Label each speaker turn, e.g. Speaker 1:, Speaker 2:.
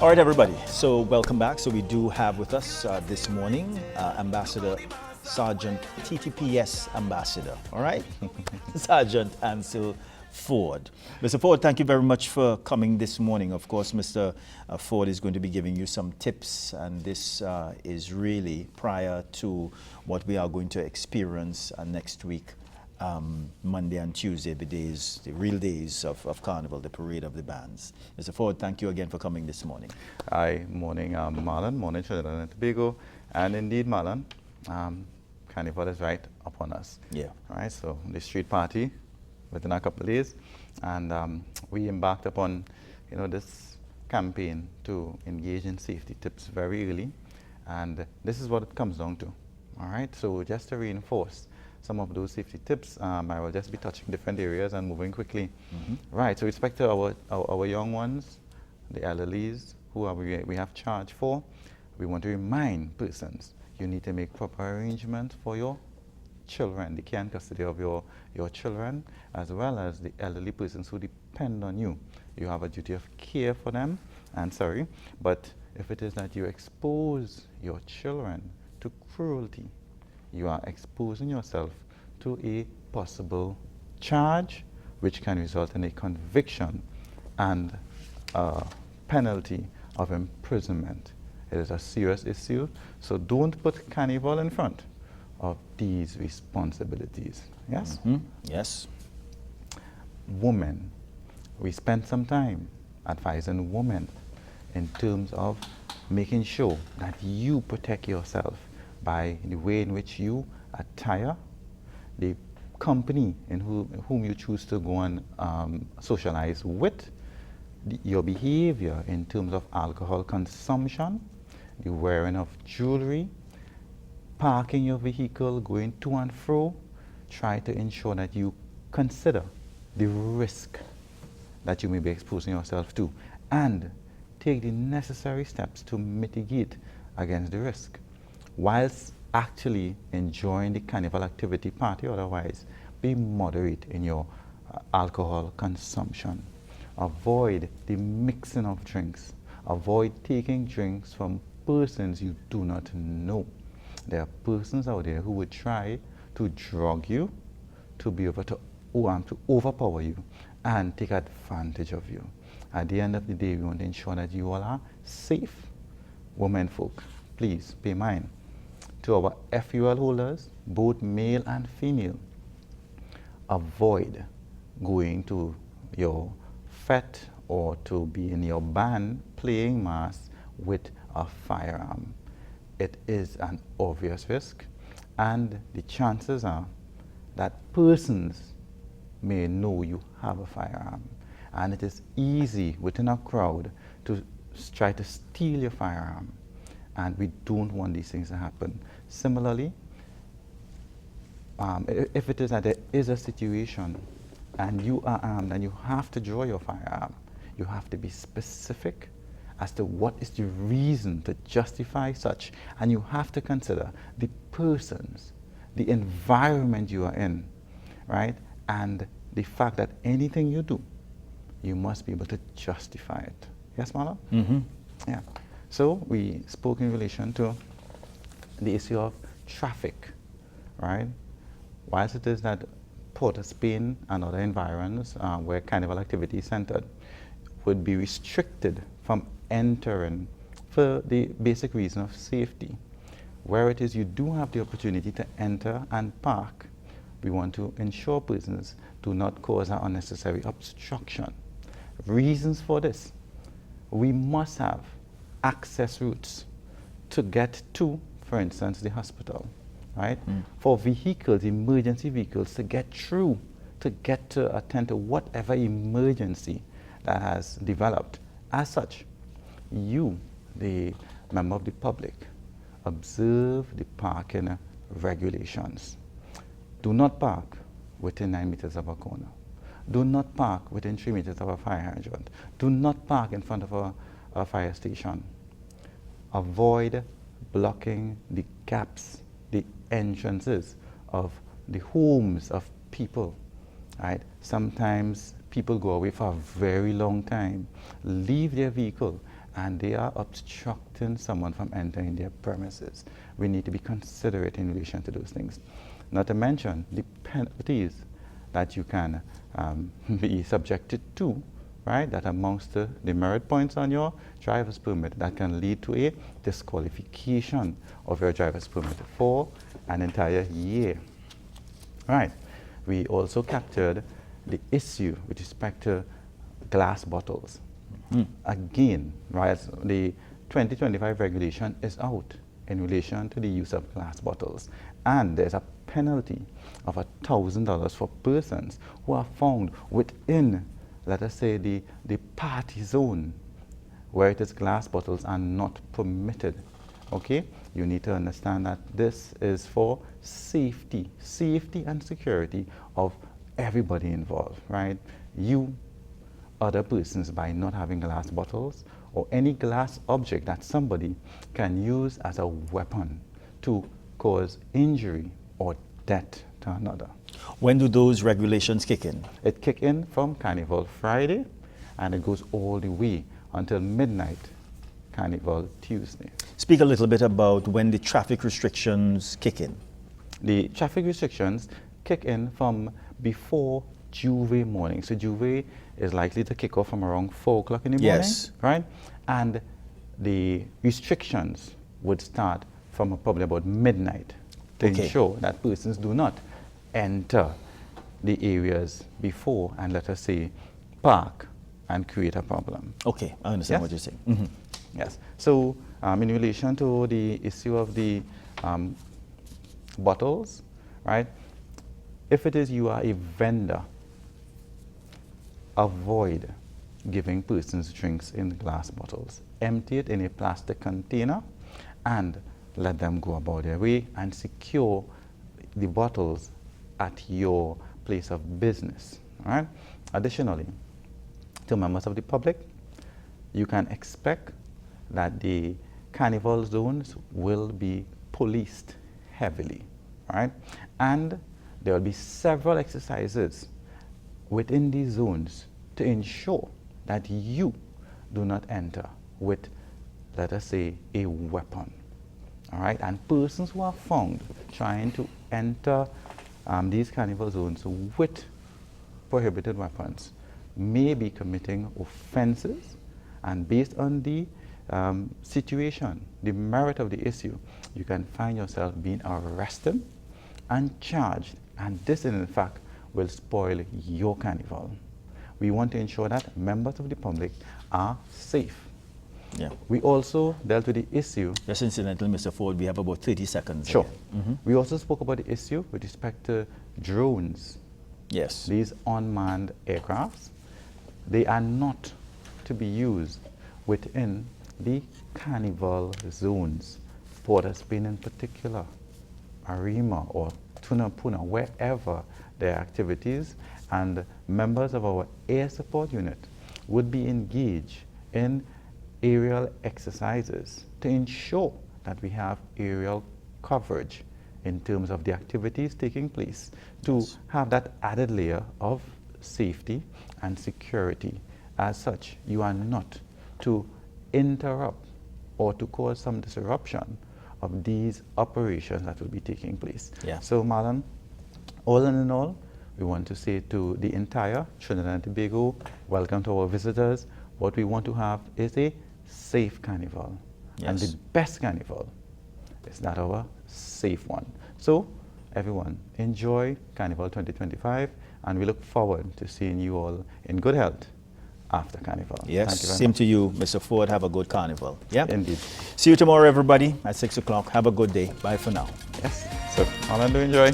Speaker 1: All right, everybody. So welcome back. So we do have with us this morning Ambassador Sergeant TTPS Ambassador. All right, Sergeant Ancil Forde. Mr. Forde, thank you very much for coming this morning. Of course, Mr. Forde is going to be giving you some tips, and this is really prior to what we are going to experience next week. Monday and Tuesday, the real days of Carnival, the parade of the bands. Mr. Forde, thank you again for coming this morning.
Speaker 2: Hi, morning Marlon, morning Trinidad and Tobago, and indeed Marlon, Carnival is right upon us.
Speaker 1: Yeah.
Speaker 2: All right, so the street party within a couple of days, and we embarked upon, this campaign to engage in safety tips very early, and this is what it comes down to. All right, so just to reinforce some of those safety tips, I will just be touching different areas and moving quickly. Right, so with respect to our young ones, the elderlies who we have charge for, we want to remind persons you need to make proper arrangement for your children, the care and custody of your children, as well as the elderly persons who depend on you. You have a duty of care for them, and sorry, but if it is that you expose your children to cruelty, you are exposing yourself to a possible charge which can result in a conviction and a penalty of imprisonment. It is a serious issue, so don't put Carnival in front of these responsibilities. Yes?
Speaker 1: Yes.
Speaker 2: Women. We spent some time advising women in terms of making sure that you protect yourself by the way in which you attire, the company in whom you choose to go and socialize with, your behavior in terms of alcohol consumption, the wearing of jewelry, parking your vehicle, going to and fro. Try to ensure that you consider the risk that you may be exposing yourself to and take the necessary steps to mitigate against the risk, whilst actually enjoying the carnival activity, party otherwise. Be moderate in your alcohol consumption. Avoid the mixing of drinks. Avoid taking drinks from persons you do not know. There are persons out there who would try to drug you, to be able to overpower you and take advantage of you. At the end of the day, we want to ensure that you all are safe. Women folk, please pay mind to our FUL holders, both male and female. Avoid going to your fete or to be in your band playing mass with a firearm. It is an obvious risk, and the chances are that persons may know you have a firearm, and it is easy within a crowd to try to steal your firearm, and we don't want these things to happen. Similarly, if it is that there is a situation and you are armed and you have to draw your firearm, you have to be specific as to what is the reason to justify such, and you have to consider the persons, the environment you are in, right? And the fact that anything you do, you must be able to justify it. Yes, Marlon? Yeah. So we spoke in relation to the issue of traffic, right? Whilst it is that Port of Spain and other environs where carnival activity is centered would be restricted from entering for the basic reason of safety. Where it is you do have the opportunity to enter and park, we want to ensure persons do not cause an unnecessary obstruction. Reasons for this: we must have access routes to get to, for instance, the hospital, right? For vehicles, emergency vehicles, to get through, to get to attend to whatever emergency that has developed. As such, you, the member of the public, observe the parking regulations. Do not park within 9 meters of a corner. Do not park within 3 meters of a fire hydrant. Do not park in front of a fire station. Avoid blocking the gaps, the entrances of the homes of people, right? Sometimes people go away for a very long time, leave their vehicle, and they are obstructing someone from entering their premises, we need to be considerate in relation to those things. Not to mention the penalties that you can be subjected to, right? That amounts to demerit points on your driver's permit that can lead to a disqualification of your driver's permit for an entire year. Right. We also captured the issue with respect to glass bottles. Again, right, the 2025 regulation is out in relation to the use of glass bottles, and there's a penalty of $1,000 for persons who are found within, let us say, the party zone where it is glass bottles are not permitted. Okay, you need to understand that this is for safety and security of everybody involved, right? You, other persons, by not having glass bottles or any glass object that somebody can use as a weapon to cause injury or death to another.
Speaker 1: When do those regulations kick in?
Speaker 2: It kick in from Carnival Friday, and it goes all the way until midnight Carnival Tuesday.
Speaker 1: Speak a little bit about when the traffic restrictions kick in.
Speaker 2: The traffic restrictions kick in from before Juve morning. So Juve is likely to kick off from around 4 o'clock in the morning,
Speaker 1: yes,
Speaker 2: right? And the restrictions would start from probably about midnight to ensure that persons do not enter the areas before and, let us say, park and create a problem.
Speaker 1: Okay, I understand what you're saying. Mm-hmm.
Speaker 2: Yes. So in relation to the issue of the bottles, right? If it is you are a vendor, avoid giving persons drinks in glass bottles. Empty it in a plastic container and let them go about their way, and secure the bottles at your place of business. All right? Additionally, to members of the public, you can expect that the carnival zones will be policed heavily, right? And there will be several exercises within these zones to ensure that you do not enter with, let us say, a weapon, all right? And persons who are found trying to enter these carnival zones with prohibited weapons may be committing offenses, and based on the situation, the merit of the issue, you can find yourself being arrested and charged, and this in fact will spoil your carnival. We want to ensure that members of the public are safe.
Speaker 1: Yeah.
Speaker 2: We also dealt with the issue.
Speaker 1: Just incidentally, Mr. Forde, we have about 30 seconds.
Speaker 2: Sure. We also spoke about the issue with respect to drones.
Speaker 1: Yes.
Speaker 2: These unmanned aircrafts, they are not to be used within the carnival zones. Port of Spain in particular, Arima or Tunapuna, wherever their activities, and members of our air support unit would be engaged in aerial exercises to ensure that we have aerial coverage in terms of the activities taking place, to have that added layer of safety and security. As such, you are not to interrupt or to cause some disruption of these operations that will be taking place.
Speaker 1: Yeah.
Speaker 2: So, Marlon, all in all, we want to say to the entire Trinidad and Tobago, welcome to our visitors. What we want to have is a safe carnival.
Speaker 1: Yes.
Speaker 2: And the best carnival is that of a safe one. So, everyone, enjoy Carnival 2025, and we look forward to seeing you all in good health after Carnival.
Speaker 1: Yes,
Speaker 2: Thank you very
Speaker 1: same
Speaker 2: much.
Speaker 1: to you, Mr. Forde. Have a good carnival. Yeah.
Speaker 2: Indeed.
Speaker 1: See you tomorrow, everybody, at 6 o'clock. Have a good day. Bye for now.
Speaker 2: Yes. So, all I do enjoy.